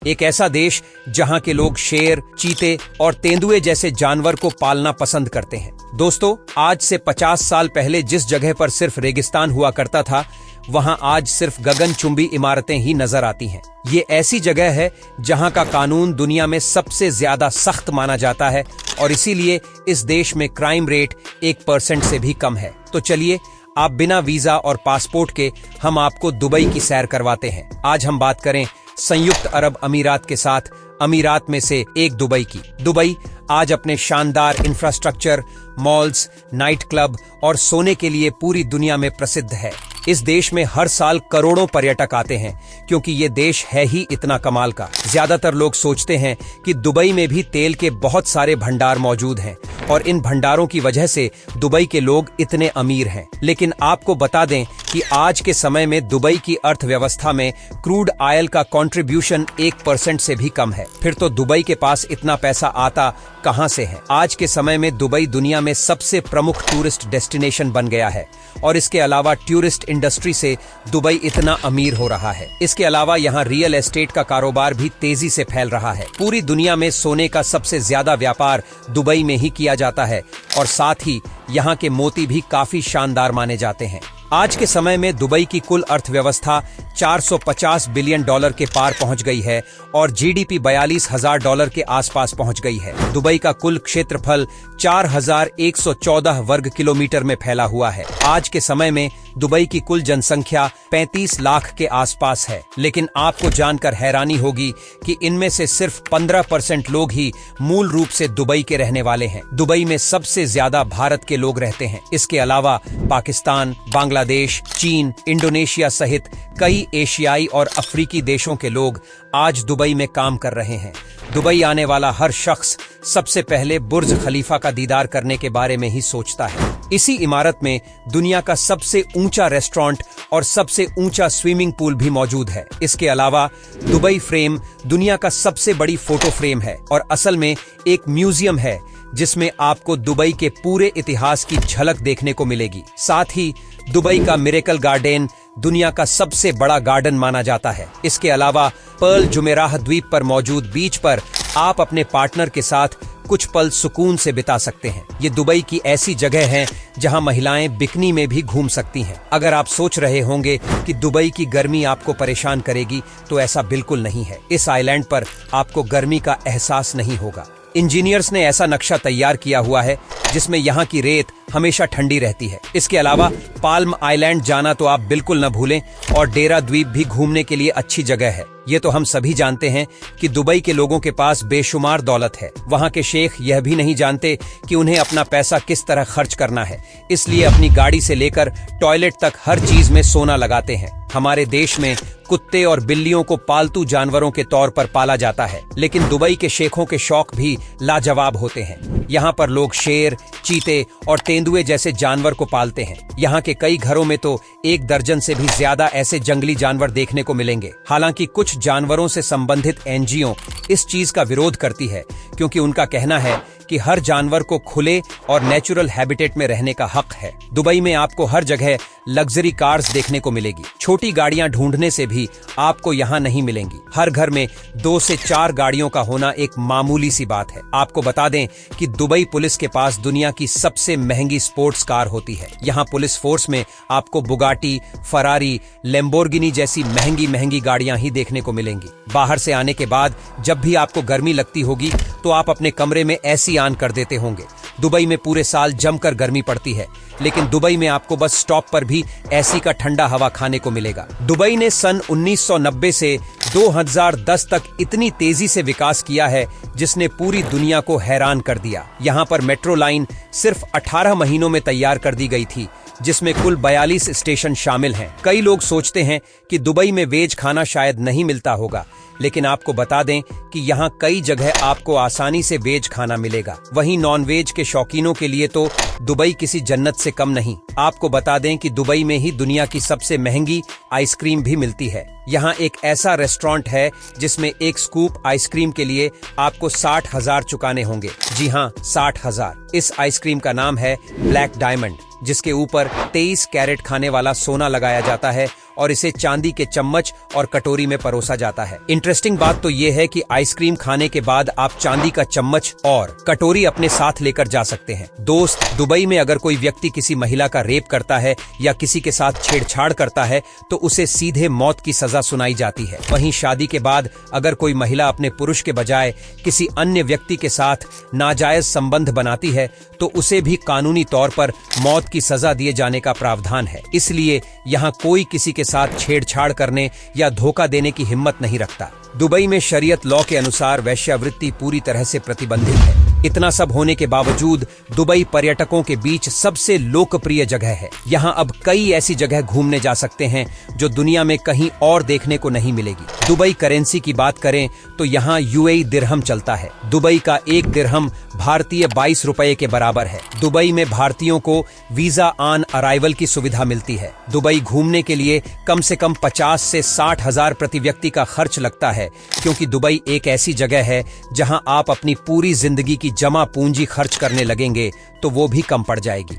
एक ऐसा देश जहां के लोग शेर, चीते और तेंदुए जैसे जानवर को पालना पसंद करते हैं। दोस्तों, आज से 50 साल पहले जिस जगह पर सिर्फ रेगिस्तान हुआ करता था, वहां आज सिर्फ गगनचुंबी इमारतें ही नजर आती हैं। ये ऐसी जगह है जहां का कानून दुनिया में सबसे ज्यादा सख्त माना जाता है और इसीलिए इस देश में क्राइम रेट 1% से भी कम है। तो चलिए, आप बिना वीजा और पासपोर्ट के हम आपको दुबई की सैर करवाते हैं। आज हम बात करें संयुक्त अरब अमीरात के साथ अमीरात में से एक दुबई की। दुबई आज अपने शानदार इंफ्रास्ट्रक्चर, मॉल्स, नाइट क्लब और सोने के लिए पूरी दुनिया में प्रसिद्ध है। इस देश में हर साल करोड़ों पर्यटक आते हैं क्योंकि ये देश है ही इतना कमाल का। ज्यादातर लोग सोचते हैं कि दुबई में भी तेल के बहुत सारे भंडार मौजूद हैं और इन भंडारों की वजह से दुबई के लोग इतने अमीर हैं। लेकिन आपको बता दें कि आज के समय में दुबई की अर्थव्यवस्था में क्रूड ऑयल का कंट्रीब्यूशन 1% से भी कम है। फिर तो दुबई के पास इतना पैसा आता कहां से है? आज के समय में दुबई दुनिया में सबसे प्रमुख टूरिस्ट डेस्टिनेशन बन गया है और इसके अलावा टूरिस्ट इंडस्ट्री से दुबई इतना अमीर हो रहा है। इसके अलावा यहाँ रियल एस्टेट का कारोबार भी तेजी से फैल रहा है। पूरी दुनिया में सोने का सबसे ज्यादा व्यापार दुबई में ही किया जाता है और साथ ही यहाँ के मोती भी काफी शानदार माने जाते हैं। आज के समय में दुबई की कुल अर्थव्यवस्था $450 बिलियन के पार पहुंच गई है और जीडीपी $42,000 के आसपास पहुंच गई है। दुबई का कुल क्षेत्रफल 4,114 वर्ग किलोमीटर में फैला हुआ है। आज के समय में दुबई की कुल जनसंख्या 35 लाख के आसपास है, लेकिन आपको जानकर हैरानी होगी कि इनमें से सिर्फ 15% लोग ही मूल रूप से दुबई के रहने वाले हैं। दुबई में सबसे ज्यादा भारत के लोग रहते हैं। इसके अलावा पाकिस्तान, बांग्लादेश, चीन, इंडोनेशिया सहित कई एशियाई और अफ्रीकी देशों के लोग आज दुबई में काम कर रहे हैं। दुबई आने वाला हर शख्स सबसे पहले बुर्ज खलीफा का दीदार करने के बारे में ही सोचता है। इसी इमारत में दुनिया का सबसे ऊंचा रेस्टोरेंट और सबसे ऊंचा स्विमिंग पूल भी मौजूद है। इसके अलावा दुबई फ्रेम दुनिया का सबसे बड़ी फोटो फ्रेम है और असल में एक म्यूजियम है जिसमें आपको दुबई के पूरे इतिहास की झलक देखने को मिलेगी। साथ ही दुबई का मिरेकल गार्डन दुनिया का सबसे बड़ा गार्डन माना जाता है। इसके अलावा पर्ल जुमेराह द्वीप पर मौजूद बीच पर आप अपने पार्टनर के साथ कुछ पल सुकून से बिता सकते हैं। ये दुबई की ऐसी जगह है जहां महिलाएं बिकनी में भी घूम सकती हैं। अगर आप सोच रहे होंगे कि दुबई की गर्मी आपको परेशान करेगी, तो ऐसा बिल्कुल नहीं है। इस आइलैंड पर आपको गर्मी का एहसास नहीं होगा। इंजीनियर्स ने ऐसा नक्शा तैयार किया हुआ है जिसमें यहाँ की रेत हमेशा ठंडी रहती है। इसके अलावा पाल्म आइलैंड जाना तो आप बिल्कुल न भूलें और डेरा द्वीप भी घूमने के लिए अच्छी जगह है। ये तो हम सभी जानते हैं कि दुबई के लोगों के पास बेशुमार दौलत है। वहाँ के शेख यह भी नहीं जानते कि उन्हें अपना पैसा किस तरह खर्च करना है, इसलिए अपनी गाड़ी से लेकर टॉयलेट तक हर चीज में सोना लगाते हैं। हमारे देश में कुत्ते और बिल्लियों को पालतू जानवरों के तौर पर पाला जाता है, लेकिन दुबई के शेखों के शौक भी लाजवाब होते हैं। यहाँ पर लोग शेर, चीते और तेंदुए जैसे जानवर को पालते हैं। यहाँ के कई घरों में तो 1 दर्जन से भी ज्यादा ऐसे जंगली जानवर देखने को मिलेंगे। हालांकि कुछ जानवरों से संबंधित एनजीओ इस चीज का विरोध करती है क्योंकि उनका कहना है कि हर जानवर को खुले और नेचुरल हैबिटेट में रहने का हक है। दुबई में आपको हर जगह लग्जरी कार्स देखने को मिलेगी। छोटी गाड़ियां ढूंढने से भी आपको यहाँ नहीं मिलेंगी। हर घर में 2 से 4 गाड़ियों का होना एक मामूली सी बात है। आपको बता दें कि दुबई पुलिस के पास दुनिया की सबसे महंगी स्पोर्ट्स कार होती है। यहाँ पुलिस फोर्स में आपको बुगाटी, फरारी, लैम्बोर्गिनी जैसी महंगी महंगी गाड़ियां ही देखने को मिलेंगी। बाहर से आने के बाद जब भी आपको गर्मी लगती होगी तो आप अपने कमरे में एसी ऑन कर देते होंगे। दुबई में पूरे साल जमकर गर्मी पड़ती है, लेकिन दुबई में आपको बस स्टॉप पर भी एसी का ठंडा हवा खाने को मिलेगा। दुबई ने सन 1990 से 2010 तक इतनी तेजी से विकास किया है जिसने पूरी दुनिया को हैरान कर दिया। यहाँ पर मेट्रो लाइन सिर्फ 18 महीनों में तैयार कर दी गई थी, जिसमें कुल 42 स्टेशन शामिल हैं। कई लोग सोचते हैं कि दुबई में वेज खाना शायद नहीं मिलता होगा, लेकिन आपको बता दें कि यहाँ कई जगह आपको आसानी से वेज खाना मिलेगा। वहीं नॉन वेज के शौकीनों के लिए तो दुबई किसी जन्नत से कम नहीं। आपको बता दें कि दुबई में ही दुनिया की सबसे महंगी आइसक्रीम भी मिलती है। यहाँ एक ऐसा रेस्टोरेंट है जिसमें एक स्कूप आइसक्रीम के लिए आपको 60,000 चुकाने होंगे। जी हाँ, 60,000। इस आइसक्रीम का नाम है ब्लैक डायमंड, जिसके ऊपर 23 कैरेट खाने वाला सोना लगाया जाता है और इसे चांदी के चम्मच और कटोरी में परोसा जाता है। इंटरेस्टिंग बात तो ये है कि आइसक्रीम खाने के बाद आप चांदी का चम्मच और कटोरी अपने साथ लेकर जा सकते हैं। दोस्त, दुबई में अगर कोई व्यक्ति किसी महिला का रेप करता है या किसी के साथ छेड़छाड़ करता है तो उसे सीधे मौत की सजा सुनाई जाती है। वहीं शादी के बाद अगर कोई महिला अपने पुरुष के बजाय किसी अन्य व्यक्ति के साथ नाजायज संबंध बनाती है तो उसे भी कानूनी तौर पर मौत की सजा दिए जाने का प्रावधान है। इसलिए यहाँ कोई किसी के साथ छेड़छाड़ करने या धोखा देने की हिम्मत नहीं रखता। दुबई में शरीयत लॉ के अनुसार वेश्यावृत्ति पूरी तरह से प्रतिबंधित है। इतना सब होने के बावजूद दुबई पर्यटकों के बीच सबसे लोकप्रिय जगह है। यहाँ अब कई ऐसी जगह घूमने जा सकते हैं जो दुनिया में कहीं और देखने को नहीं मिलेगी। दुबई करेंसी की बात करें तो यहाँ यूएई दिरहम चलता है। दुबई का एक दिरहम भारतीय 22 रुपए के बराबर है। दुबई में भारतीयों को वीजा ऑन अराइवल की सुविधा मिलती है। दुबई घूमने के लिए कम से कम 50 से 60 हजार प्रति व्यक्ति का खर्च लगता है, क्योंकि दुबई एक ऐसी जगह है जहां आप अपनी पूरी जिंदगी की जमा पूंजी खर्च करने लगेंगे तो वो भी कम पड़ जाएगी।